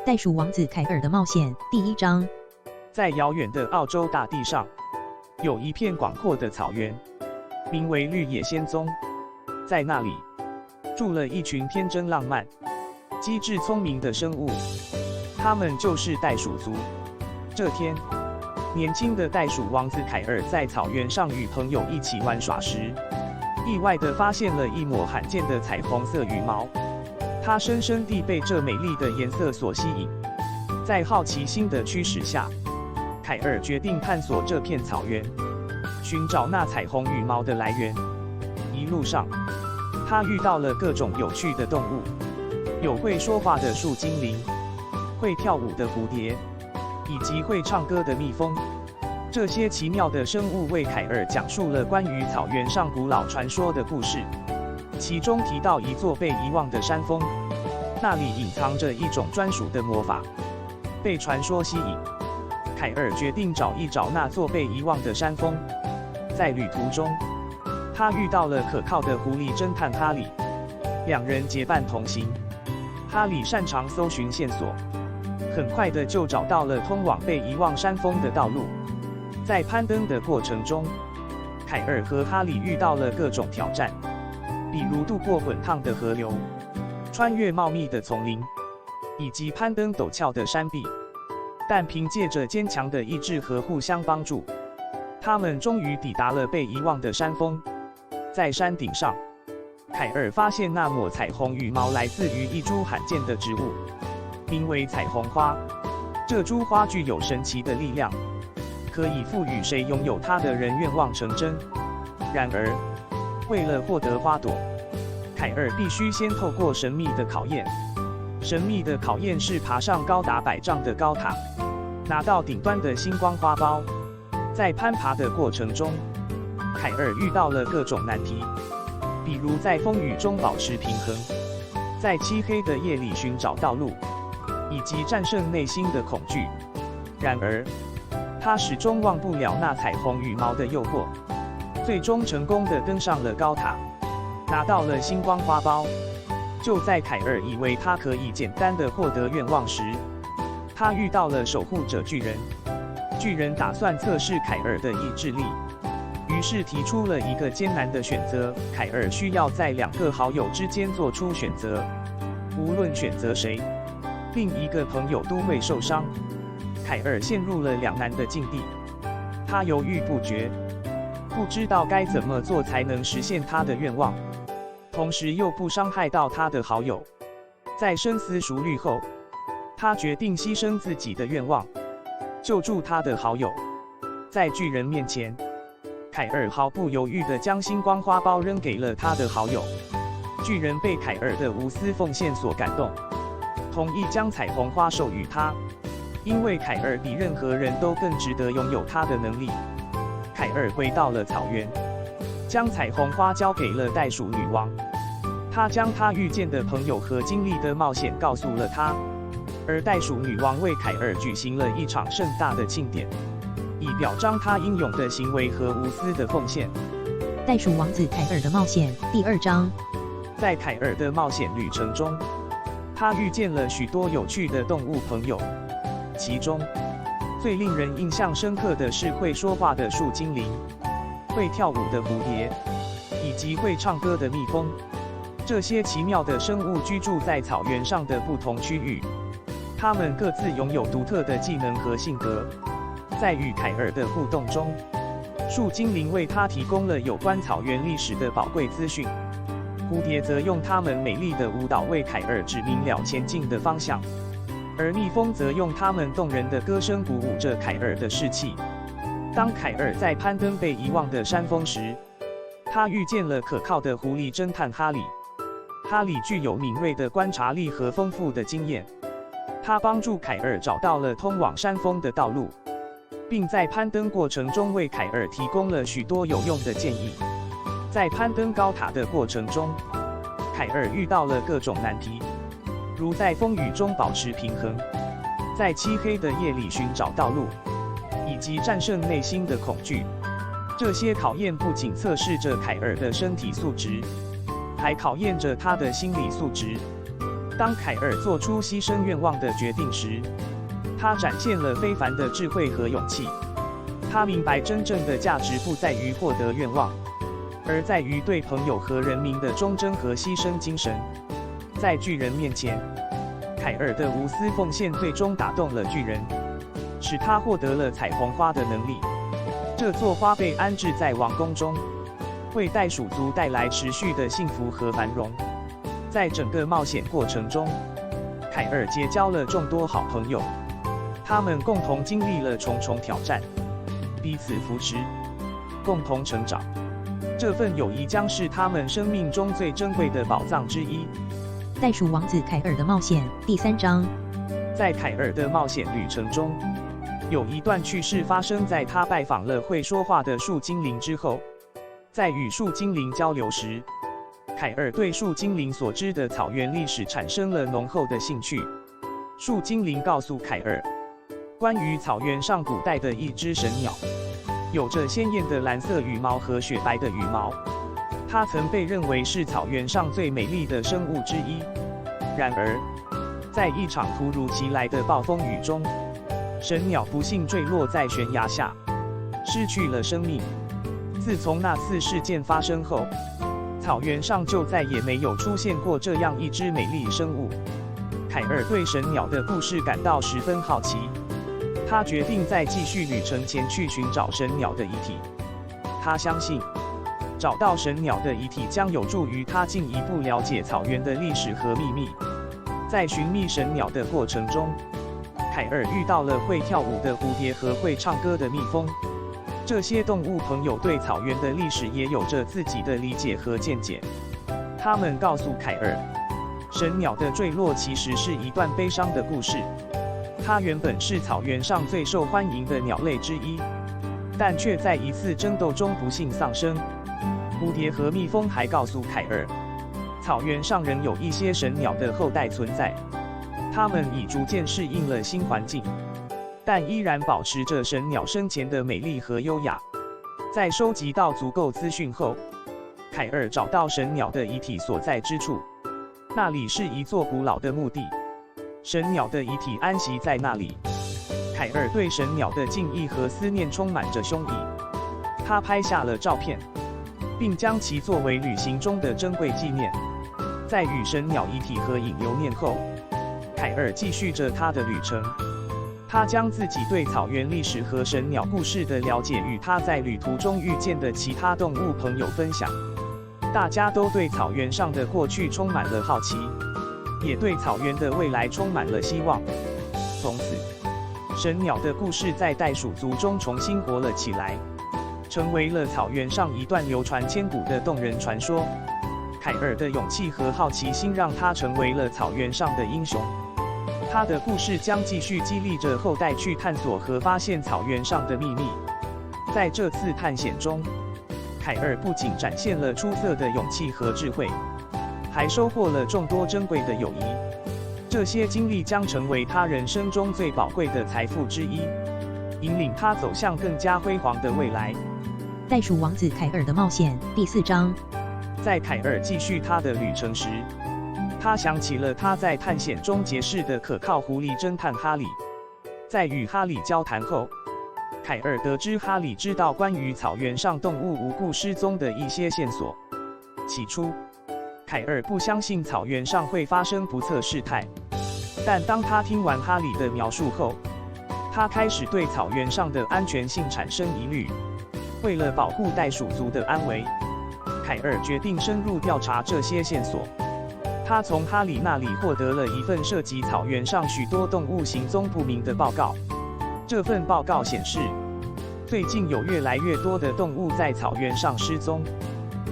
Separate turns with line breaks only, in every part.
袋鼠王子凯尔的冒险第1章。
在遥远的澳洲大地上，有一片广阔的草原，名为绿野仙踪。在那里，住了一群天真浪漫、机智聪明的生物，他们就是袋鼠族。这天，年轻的袋鼠王子凯尔在草原上与朋友一起玩耍时，意外地发现了一抹罕见的彩虹色羽毛。他深深地被这美丽的颜色所吸引，在好奇心的驱使下，凯尔决定探索这片草原，寻找那彩虹羽毛的来源。一路上，他遇到了各种有趣的动物，有会说话的树精灵，会跳舞的蝴蝶，以及会唱歌的蜜蜂。这些奇妙的生物为凯尔讲述了关于草原上古老传说的故事，其中提到一座被遗忘的山峰，那里隐藏着一种专属的魔法。被传说吸引，凯尔决定找一找那座被遗忘的山峰。在旅途中，他遇到了可靠的狐狸侦探哈利，两人结伴同行。哈利擅长搜寻线索，很快的就找到了通往被遗忘山峰的道路。在攀登的过程中，凯尔和哈利遇到了各种挑战，比如渡过滚烫的河流，穿越茂密的丛林，以及攀登陡峭的山壁。但凭借着坚强的意志和互相帮助，他们终于抵达了被遗忘的山峰。在山顶上，凯尔发现那抹彩虹羽毛来自于一株罕见的植物，名为彩虹花。这株花具有神奇的力量，可以赋予谁拥有它的人愿望成真。然而，为了获得花朵，凯尔必须先透过神秘的考验。神秘的考验是爬上高达100丈的高塔，拿到顶端的星光花苞。在攀爬的过程中，凯尔遇到了各种难题，比如在风雨中保持平衡，在漆黑的夜里寻找道路，以及战胜内心的恐惧。然而，他始终忘不了那彩虹羽毛的诱惑，最终成功地登上了高塔，拿到了星光花苞。就在凯尔以为他可以简单地获得愿望时，他遇到了守护者巨人。巨人打算测试凯尔的意志力，于是提出了一个艰难的选择：凯尔需要在2个好友之间做出选择，无论选择谁，另一个朋友都会受伤。凯尔陷入了两难的境地，他犹豫不决，不知道该怎么做才能实现他的愿望，同时又不伤害到他的好友。在深思熟虑后，他决定牺牲自己的愿望，救助他的好友。在巨人面前，凯尔毫不犹豫地将星光花苞扔给了他的好友。巨人被凯尔的无私奉献所感动，同意将彩虹花授予他，因为凯尔比任何人都更值得拥有他的能力。凯尔回到了草原，将彩虹花交给了袋鼠女王。他将他遇见的朋友和经历的冒险告诉了他，而袋鼠女王为凯尔举行了一场盛大的庆典，以表彰他英勇的行为和无私的奉献。
袋鼠王子凯尔的冒险第2章。
在凯尔的冒险旅程中，他遇见了许多有趣的动物朋友，其中最令人印象深刻的是会说话的树精灵、会跳舞的蝴蝶，以及会唱歌的蜜蜂。这些奇妙的生物居住在草原上的不同区域，它们各自拥有独特的技能和性格。在与凯尔的互动中，树精灵为他提供了有关草原历史的宝贵资讯，蝴蝶则用它们美丽的舞蹈为凯尔指明了前进的方向，而蜜蜂则用它们动人的歌声鼓舞着凯尔的士气。当凯尔在攀登被遗忘的山峰时，他遇见了可靠的狐狸侦探哈利。哈利具有敏锐的观察力和丰富的经验，他帮助凯尔找到了通往山峰的道路，并在攀登过程中为凯尔提供了许多有用的建议。在攀登高塔的过程中，凯尔遇到了各种难题，如在风雨中保持平衡，在漆黑的夜里寻找道路，以及战胜内心的恐惧。这些考验不仅测试着凯尔的身体素质，还考验着他的心理素质。当凯尔做出牺牲愿望的决定时，他展现了非凡的智慧和勇气。他明白真正的价值不在于获得愿望，而在于对朋友和人民的忠贞和牺牲精神。在巨人面前，凯尔的无私奉献最终打动了巨人，使他获得了彩虹花的能力。这座花被安置在王宫中，为袋鼠族带来持续的幸福和繁荣。在整个冒险过程中，凯尔结交了众多好朋友，他们共同经历了重重挑战，彼此扶持，共同成长。这份友谊将是他们生命中最珍贵的宝藏之一。
袋鼠王子凯尔的冒险第3章。
在凯尔的冒险旅程中，有一段趣事发生在他拜访了会说话的树精灵之后。在与树精灵交流时，凯尔对树精灵所知的草原历史产生了浓厚的兴趣。树精灵告诉凯尔，关于草原上古代的一只神鸟，有着鲜艳的蓝色羽毛和雪白的羽毛，它曾被认为是草原上最美丽的生物之一。然而，在一场突如其来的暴风雨中，神鸟不幸坠落在悬崖下，失去了生命。自从那次事件发生后，草原上就再也没有出现过这样一只美丽生物。凯尔对神鸟的故事感到十分好奇，他决定在继续旅程前去寻找神鸟的遗体。他相信，找到神鸟的遗体将有助于他进一步了解草原的历史和秘密。在寻觅神鸟的过程中，凯尔遇到了会跳舞的蝴蝶和会唱歌的蜜蜂。这些动物朋友对草原的历史也有着自己的理解和见解。他们告诉凯尔，神鸟的坠落其实是一段悲伤的故事。它原本是草原上最受欢迎的鸟类之一，但却在一次争斗中不幸丧生。蝴蝶和蜜蜂还告诉凯尔，草原上仍有一些神鸟的后代存在，它们已逐渐适应了新环境，但依然保持着神鸟生前的美丽和优雅。在收集到足够资讯后，凯尔找到神鸟的遗体所在之处，那里是一座古老的墓地，神鸟的遗体安息在那里。凯尔对神鸟的敬意和思念充满着胸臆，他拍下了照片，并将其作为旅行中的珍贵纪念。在与神鸟遗体合影留念后，凯尔继续着他的旅程。他将自己对草原历史和神鸟故事的了解与他在旅途中遇见的其他动物朋友分享。大家都对草原上的过去充满了好奇，也对草原的未来充满了希望。从此，神鸟的故事在袋鼠族中重新活了起来，成为了草原上一段流传千古的动人传说。凯尔的勇气和好奇心让他成为了草原上的英雄。他的故事将继续激励着后代去探索和发现草原上的秘密。在这次探险中，凯尔不仅展现了出色的勇气和智慧，还收获了众多珍贵的友谊。这些经历将成为他人生中最宝贵的财富之一，引领他走向更加辉煌的未来。
袋鼠王子凯尔的冒险第4章。
在凯尔继续他的旅程时，他想起了他在探险中结识的可靠狐狸侦探哈里。在与哈里交谈后，凯尔得知哈里知道关于草原上动物无故失踪的一些线索。起初，凯尔不相信草原上会发生不测事态，但当他听完哈里的描述后，他开始对草原上的安全性产生疑虑。为了保护袋鼠族的安危，凯尔决定深入调查这些线索。他从哈里那里获得了一份涉及草原上许多动物行踪不明的报告。这份报告显示，最近有越来越多的动物在草原上失踪，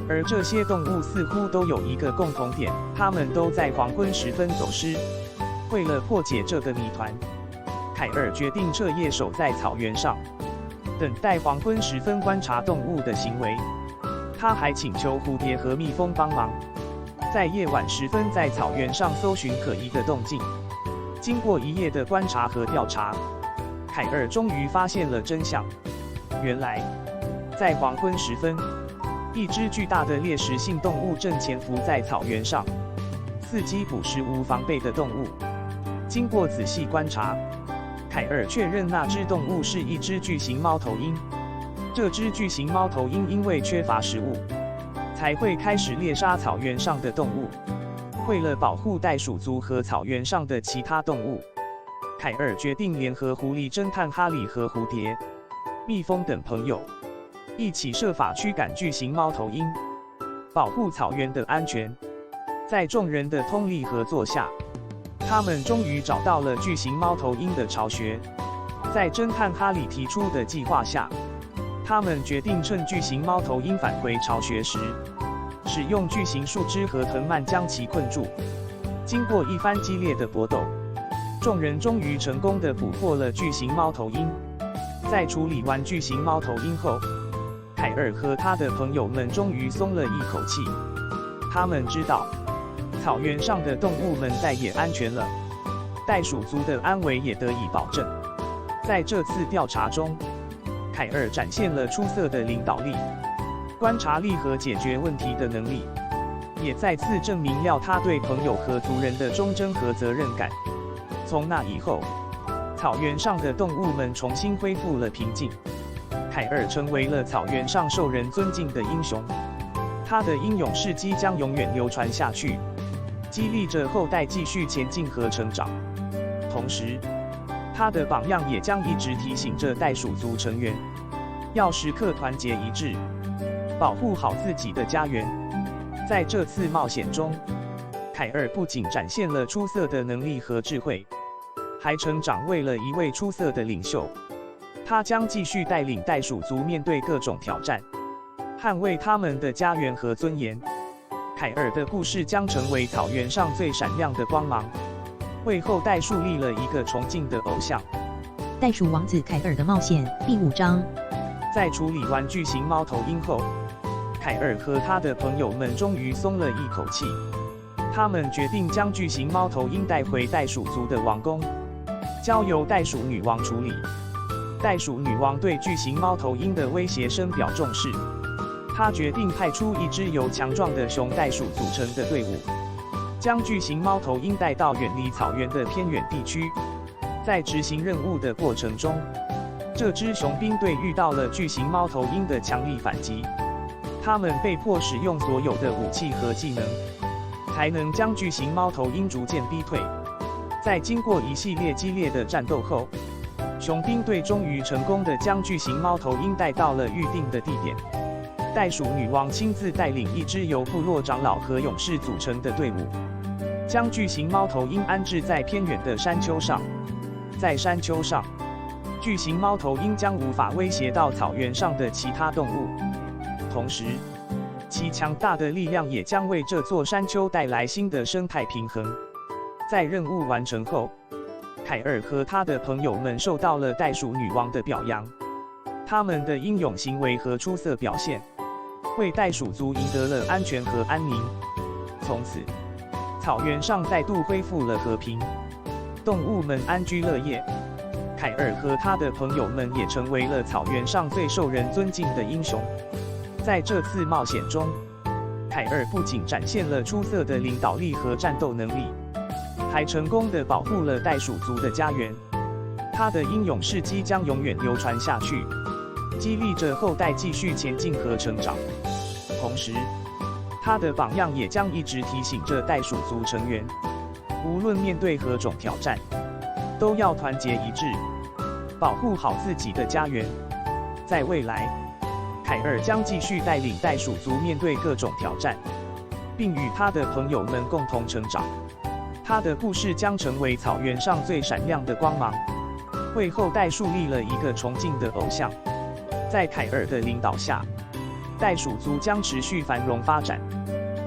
而这些动物似乎都有一个共同点，它们都在黄昏时分走失。为了破解这个谜团，凯尔决定彻夜守在草原上，等待黄昏时分观察动物的行为。他还请求蝴蝶和蜜蜂帮忙，在夜晚时分在草原上搜寻可疑的动静。经过一夜的观察和调查，凯尔终于发现了真相。原来，在黄昏时分，一只巨大的猎食性动物正潜伏在草原上，伺机捕食无防备的动物。经过仔细观察，凯尔确认那只动物是一只巨型猫头鹰。这只巨型猫头鹰因为缺乏食物，才会开始猎杀草原上的动物。为了保护袋鼠族和草原上的其他动物，凯尔决定联合狐狸侦探哈利和蝴蝶、蜜蜂等朋友，一起设法驱赶巨型猫头鹰，保护草原的安全。在众人的通力合作下，他们终于找到了巨型猫头鹰的巢穴。在侦探哈利提出的计划下，他们决定趁巨型猫头鹰返回巢穴时，使用巨型树枝和藤蔓将其困住。经过一番激烈的搏斗，众人终于成功地捕获了巨型猫头鹰。在处理完巨型猫头鹰后，凯尔和他的朋友们终于松了一口气。他们知道，草原上的动物们再也安全了，袋鼠族的安危也得以保证。在这次调查中，凯尔展现了出色的领导力、观察力和解决问题的能力，也再次证明了他对朋友和族人的忠贞和责任感。从那以后，草原上的动物们重新恢复了平静。凯尔成为了草原上受人尊敬的英雄，他的英勇事迹将永远流传下去，激励着后代继续前进和成长。同时，他的榜样也将一直提醒着袋鼠族成员，要时刻团结一致，保护好自己的家园。在这次冒险中，凯尔不仅展现了出色的能力和智慧，还成长为了一位出色的领袖。他将继续带领袋鼠族面对各种挑战，捍卫他们的家园和尊严。凯尔的故事将成为草原上最闪亮的光芒，为后代树立了一个崇敬的偶像。
袋鼠王子凯尔的冒险第5章。
在处理完巨型猫头鹰后，凯尔和他的朋友们终于松了一口气。他们决定将巨型猫头鹰带回袋鼠族的王宫，交由袋鼠女王处理。袋鼠女王对巨型猫头鹰的威胁深表重视，她决定派出一支由强壮的熊袋鼠组成的队伍，将巨型猫头鹰带到远离草原的偏远地区。在执行任务的过程中，这支雄兵队遇到了巨型猫头鹰的强力反击，他们被迫使用所有的武器和技能，才能将巨型猫头鹰逐渐逼退。在经过一系列激烈的战斗后，雄兵队终于成功地将巨型猫头鹰带到了预定的地点。袋鼠女王亲自带领一支由部落长老和勇士组成的队伍，将巨型猫头鹰安置在偏远的山丘上。在山丘上，巨型猫头鹰将无法威胁到草原上的其他动物，同时，其强大的力量也将为这座山丘带来新的生态平衡。在任务完成后，凯尔和他的朋友们受到了袋鼠女王的表扬，他们的英勇行为和出色表现，为袋鼠族赢得了安全和安宁。从此，草原上再度恢复了和平，动物们安居乐业。凯尔和他的朋友们也成为了草原上最受人尊敬的英雄。在这次冒险中，凯尔不仅展现了出色的领导力和战斗能力，还成功地保护了袋鼠族的家园。他的英勇事迹将永远流传下去，激励着后代继续前进和成长。同时，他的榜样也将一直提醒着袋鼠族成员，无论面对何种挑战，都要团结一致，保护好自己的家园。在未来，凯尔将继续带领袋鼠族面对各种挑战，并与他的朋友们共同成长。他的故事将成为草原上最闪亮的光芒，为后代树立了一个崇敬的偶像。在凯尔的领导下，袋鼠族将持续繁荣发展，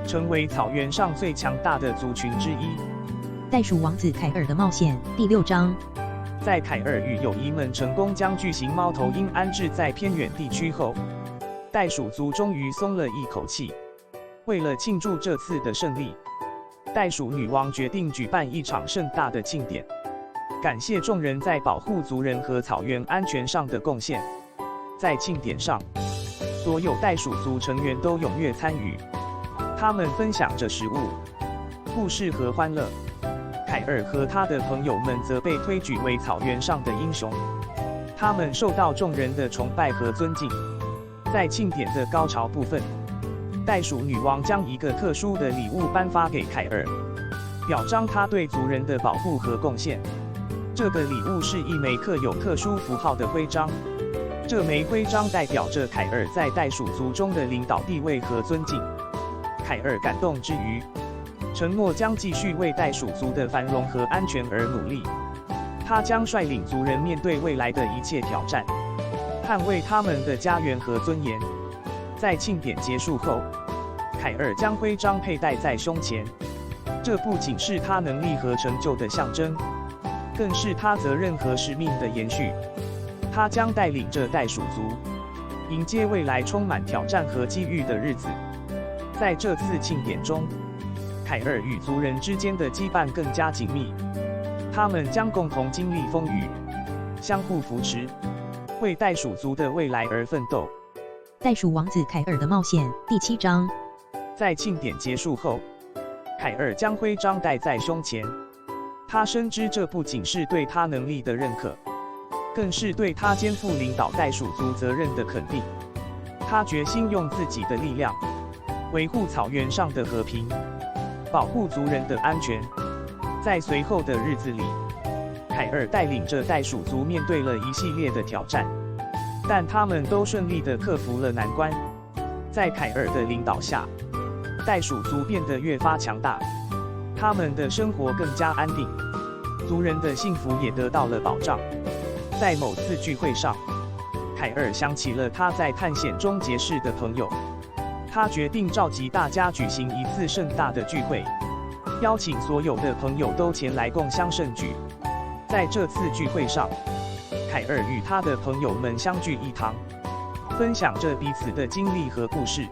成为草原上最强大的族群之一。
袋鼠王子凯尔的冒险第6章。
在凯尔与友谊们成功将巨型猫头鹰安置在偏远地区后，袋鼠族终于松了一口气。为了庆祝这次的胜利，袋鼠女王决定举办一场盛大的庆典，感谢众人在保护族人和草原安全上的贡献。在庆典上，所有袋鼠族成员都踊跃参与，他们分享着食物、故事和欢乐。凯尔和他的朋友们则被推举为草原上的英雄，他们受到众人的崇拜和尊敬。在庆典的高潮部分，袋鼠女王将一个特殊的礼物颁发给凯尔，表彰他对族人的保护和贡献。这个礼物是一枚刻有特殊符号的徽章，这枚徽章代表着凯尔在袋鼠族中的领导地位和尊敬。凯尔感动之余，承诺将继续为袋鼠族的繁荣和安全而努力。他将率领族人面对未来的一切挑战，捍卫他们的家园和尊严。在庆典结束后，凯尔将徽章佩戴在胸前，这不仅是他能力和成就的象征，更是他责任和使命的延续。他将带领着袋鼠族，迎接未来充满挑战和机遇的日子。在这次庆典中，凯尔与族人之间的羁绊更加紧密，他们将共同经历风雨，相互扶持，为袋鼠族的未来而奋斗。
袋鼠王子凯尔的冒险第7章。
在庆典结束后，凯尔将徽章戴在胸前，他深知这不仅是对他能力的认可，更是对他肩负领导袋鼠族责任的肯定。他决心用自己的力量，维护草原上的和平，保护族人的安全。在随后的日子里，凯尔带领着袋鼠族面对了一系列的挑战，但他们都顺利地克服了难关。在凯尔的领导下，袋鼠族变得越发强大，他们的生活更加安定，族人的幸福也得到了保障。在某次聚会上，凯尔想起了他在探险中结识的朋友，他决定召集大家举行一次盛大的聚会，邀请所有的朋友都前来共襄盛举。在这次聚会上，凯尔与他的朋友们相聚一堂，分享着彼此的经历和故事。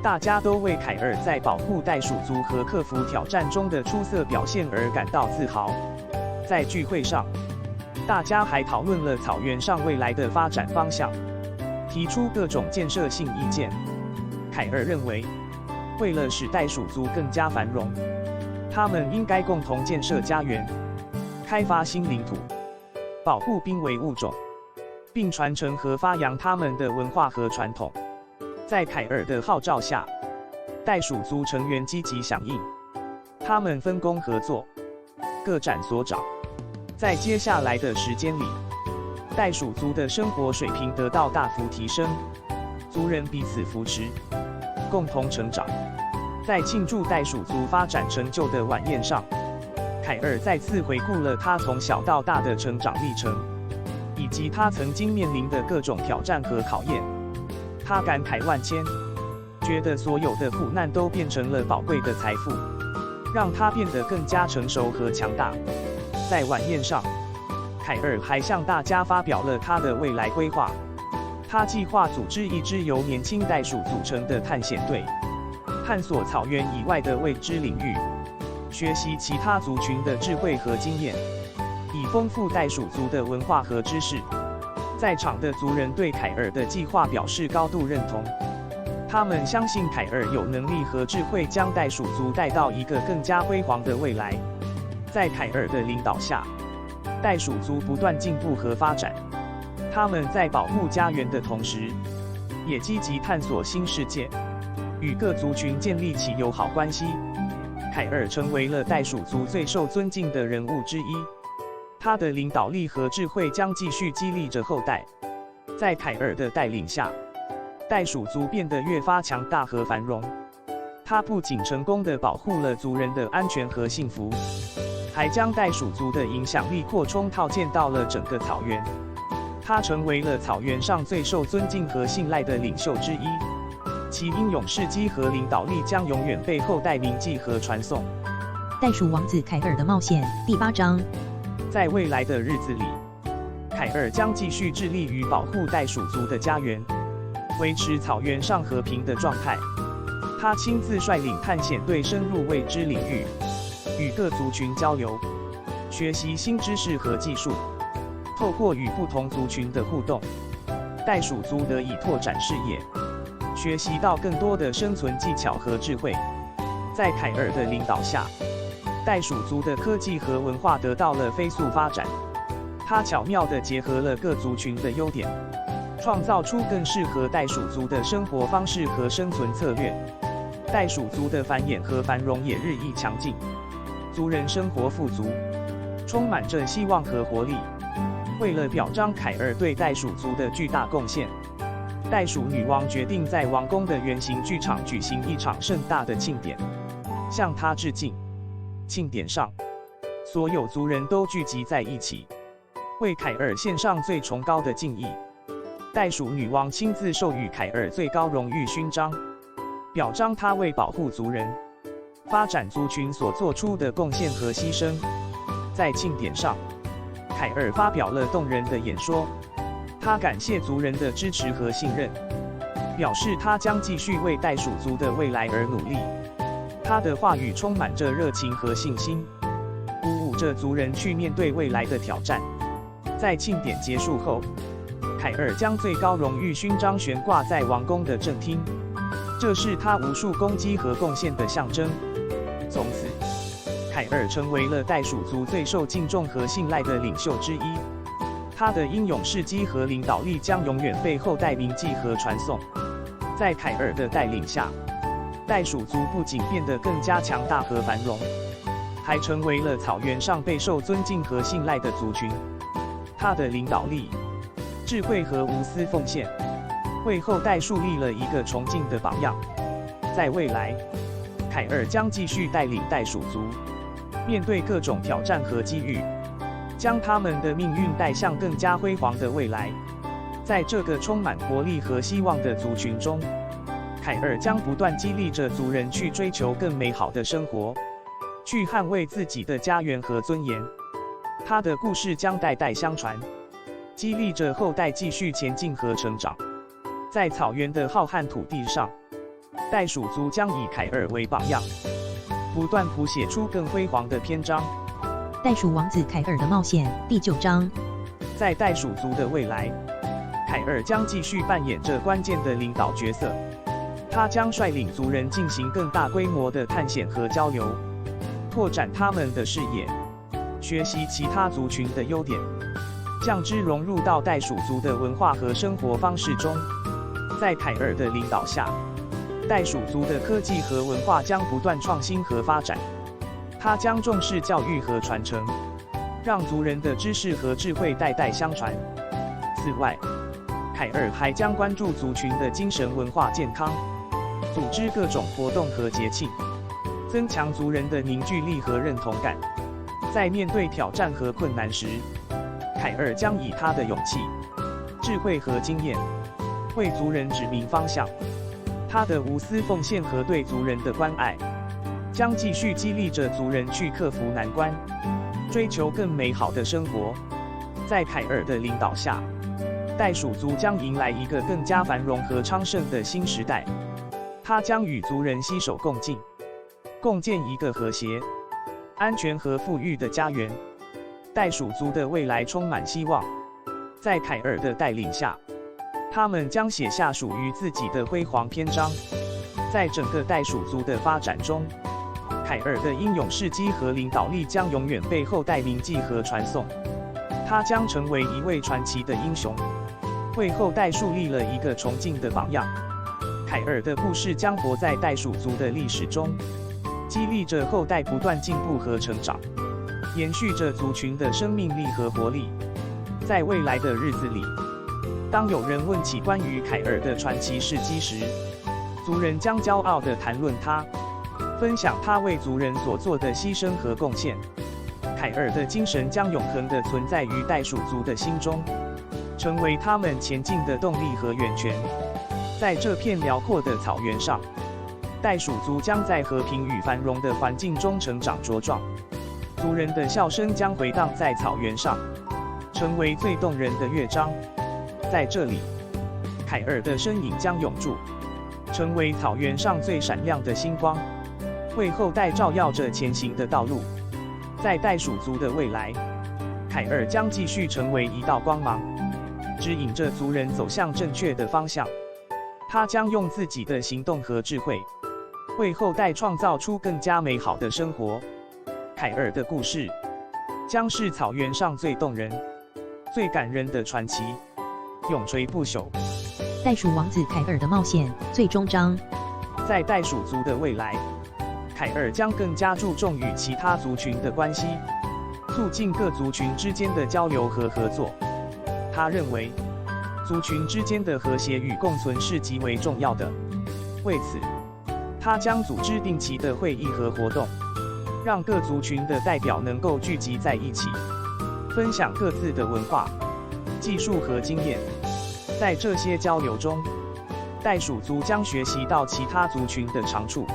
大家都为凯尔在保护袋鼠族和克服挑战中的出色表现而感到自豪。在聚会上，大家还讨论了草原上未来的发展方向，提出各种建设性意见。凯尔认为，为了使袋鼠族更加繁荣，他们应该共同建设家园，开发新领土，保护濒危物种，并传承和发扬他们的文化和传统。在凯尔的号召下，袋鼠族成员积极响应，他们分工合作，各展所长。在接下来的时间里，袋鼠族的生活水平得到大幅提升，族人彼此扶持，共同成长。在庆祝袋鼠族发展成就的晚宴上，凯尔再次回顾了他从小到大的成长历程，以及他曾经面临的各种挑战和考验。他感慨万千，觉得所有的苦难都变成了宝贵的财富，让他变得更加成熟和强大。在晚宴上，凯尔还向大家发表了他的未来规划。他计划组织一支由年轻袋鼠组成的探险队，探索草原以外的未知领域，学习其他族群的智慧和经验，以丰富袋鼠族的文化和知识。在场的族人对凯尔的计划表示高度认同，他们相信凯尔有能力和智慧将袋鼠族带到一个更加辉煌的未来。在凯尔的领导下，袋鼠族不断进步和发展，他们在保护家园的同时，也积极探索新世界，与各族群建立起友好关系。凯尔成为了袋鼠族最受尊敬的人物之一，他的领导力和智慧将继续激励着后代。在凯尔的带领下，袋鼠族变得越发强大和繁荣。他不仅成功地保护了族人的安全和幸福，还将袋鼠族的影响力扩充套建到了整个草原。他成为了草原上最受尊敬和信赖的领袖之一，其英勇事迹和领导力将永远被后代铭记和传颂。
袋鼠王子凯尔的冒险第8章。
在未来的日子里，凯尔将继续致力于保护袋鼠族的家园，维持草原上和平的状态。他亲自率领探险队深入未知领域，与各族群交流，学习新知识和技术。透过与不同族群的互动，袋鼠族得以拓展视野，学习到更多的生存技巧和智慧。在凯尔的领导下，袋鼠族的科技和文化得到了飞速发展。他巧妙地结合了各族群的优点，创造出更适合袋鼠族的生活方式和生存策略。袋鼠族的繁衍和繁荣也日益强劲，族人生活富足，充满着希望和活力。为了表彰凯尔对袋鼠族的巨大贡献，袋鼠女王决定在王宫的圆形剧场举行一场盛大的庆典，向她致敬。庆典上，所有族人都聚集在一起，为凯尔献上最崇高的敬意。袋鼠女王亲自授予凯尔最高荣誉勋章，表彰他为保护族人、发展族群所做出的贡献和牺牲。在庆典上，凯尔发表了动人的演说，他感谢族人的支持和信任，表示他将继续为袋鼠族的未来而努力。他的话语充满着热情和信心，鼓舞着族人去面对未来的挑战。在庆典结束后，凯尔将最高荣誉勋章悬挂在王宫的正厅，这是他无数功绩和贡献的象征。从此，凯尔成为了袋鼠族最受敬重和信赖的领袖之一。他的英勇事迹和领导力将永远被后代铭记和传颂。在凯尔的带领下，袋鼠族不仅变得更加强大和繁荣，还成为了草原上备受尊敬和信赖的族群。他的领导力、智慧和无私奉献，为后代树立了一个崇敬的榜样。在未来，凯尔将继续带领袋鼠族，面对各种挑战和机遇，将他们的命运带向更加辉煌的未来。在这个充满活力和希望的族群中，凯尔将不断激励着族人去追求更美好的生活，去捍卫自己的家园和尊严。他的故事将代代相传，激励着后代继续前进和成长。在草原的浩瀚土地上，袋鼠族将以凯尔为榜样，不断谱写出更辉煌的篇章。
袋鼠王子凯尔的冒险第9章。
在袋鼠族的未来，凯尔将继续扮演着关键的领导角色。他将率领族人进行更大规模的探险和交流，拓展他们的视野，学习其他族群的优点，将之融入到袋鼠族的文化和生活方式中。在凯尔的领导下，袋鼠族的科技和文化将不断创新和发展。他将重视教育和传承，让族人的知识和智慧代代相传。此外，凯尔还将关注族群的精神文化健康，组织各种活动和节庆，增强族人的凝聚力和认同感。在面对挑战和困难时，凯尔将以他的勇气、智慧和经验，为族人指明方向。他的无私奉献和对族人的关爱，将继续激励着族人去克服难关，追求更美好的生活。在凯尔的领导下，袋鼠族将迎来一个更加繁荣和昌盛的新时代。他将与族人携手共进，共建一个和谐、安全和富裕的家园。袋鼠族的未来充满希望。在凯尔的带领下，他们将写下属于自己的辉煌篇章。在整个袋鼠族的发展中，凯尔的英勇事迹和领导力将永远被后代铭记和传颂。他将成为一位传奇的英雄，为后代树立了一个崇敬的榜样。凯尔的故事将活在袋鼠族的历史中，激励着后代不断进步和成长，延续着族群的生命力和活力。在未来的日子里，当有人问起关于凯尔的传奇事迹时，族人将骄傲地谈论他，分享他为族人所做的牺牲和贡献。凯尔的精神将永恒地存在于袋鼠族的心中，成为他们前进的动力和源泉。在这片辽阔的草原上，袋鼠族将在和平与繁荣的环境中成长茁壮。族人的笑声将回荡在草原上，成为最动人的乐章。在这里，凯尔的身影将永驻，成为草原上最闪亮的星光，为后代照耀着前行的道路。在袋鼠族的未来，凯尔将继续成为一道光芒，指引着族人走向正确的方向。他将用自己的行动和智慧，为后代创造出更加美好的生活。凯尔的故事将是草原上最动人、最感人的传奇，永垂不朽。
袋鼠王子凯尔的冒险最终章。
在袋鼠族的未来，凯尔将更加注重与其他族群的关系，促进各族群之间的交流和合作。他认为，族群之间的和谐与共存是极为重要的。为此，他将组织定期的会议和活动，让各族群的代表能够聚集在一起，分享各自的文化、技术和经验。在这些交流中，袋鼠族将学习到其他族群的长处，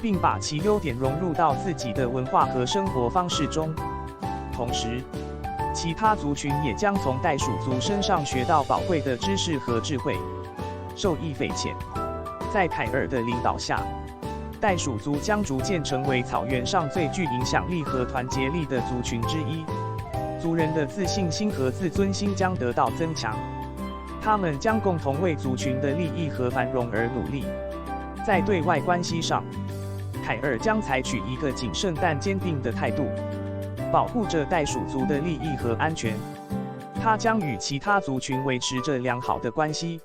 并把其优点融入到自己的文化和生活方式中。同时，其他族群也将从袋鼠族身上学到宝贵的知识和智慧，受益匪浅。在凯尔的领导下，袋鼠族将逐渐成为草原上最具影响力和团结力的族群之一。族人的自信心和自尊心将得到增强，他们将共同为族群的利益和繁荣而努力。在对外关系上，凯尔将采取一个谨慎但坚定的态度，保护着袋鼠族的利益和安全。他将与其他族群维持着良好的关系，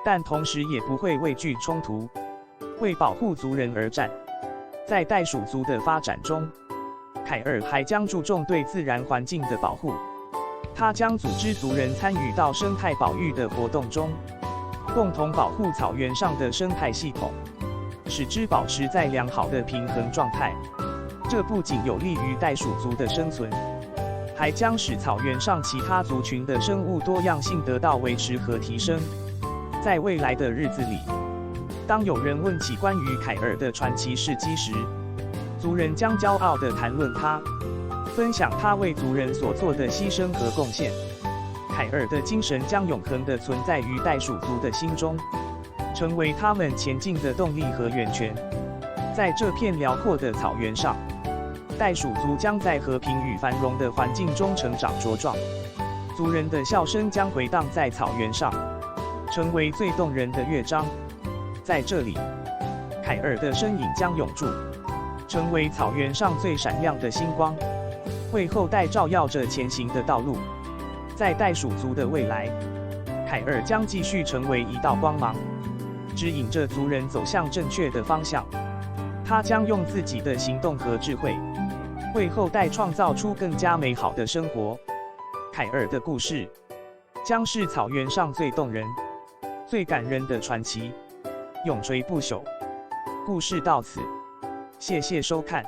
但同时也不会畏惧冲突，为保护族人而战。在袋鼠族的发展中，凯尔还将注重对自然环境的保护。他将组织族人参与到生态保育的活动中，共同保护草原上的生态系统，使之保持在良好的平衡状态。这不仅有利于袋鼠族的生存，还将使草原上其他族群的生物多样性得到维持和提升。在未来的日子里，当有人问起关于凯尔的传奇事迹时，族人将骄傲地谈论他，分享他为族人所做的牺牲和贡献。凯尔的精神将永恒地存在于袋鼠族的心中，成为他们前进的动力和源泉。在这片辽阔的草原上，袋鼠族将在和平与繁荣的环境中成长茁壮。族人的笑声将回荡在草原上，成为最动人的乐章。在这里，凯尔的身影将永驻，成为草原上最闪亮的星光，为后代照耀着前行的道路。在袋鼠族的未来，凯尔将继续成为一道光芒，指引着族人走向正确的方向。他将用自己的行动和智慧，为后代创造出更加美好的生活。凯尔的故事将是草原上最动人、最感人的传奇，永垂不朽。故事到此，谢谢收看。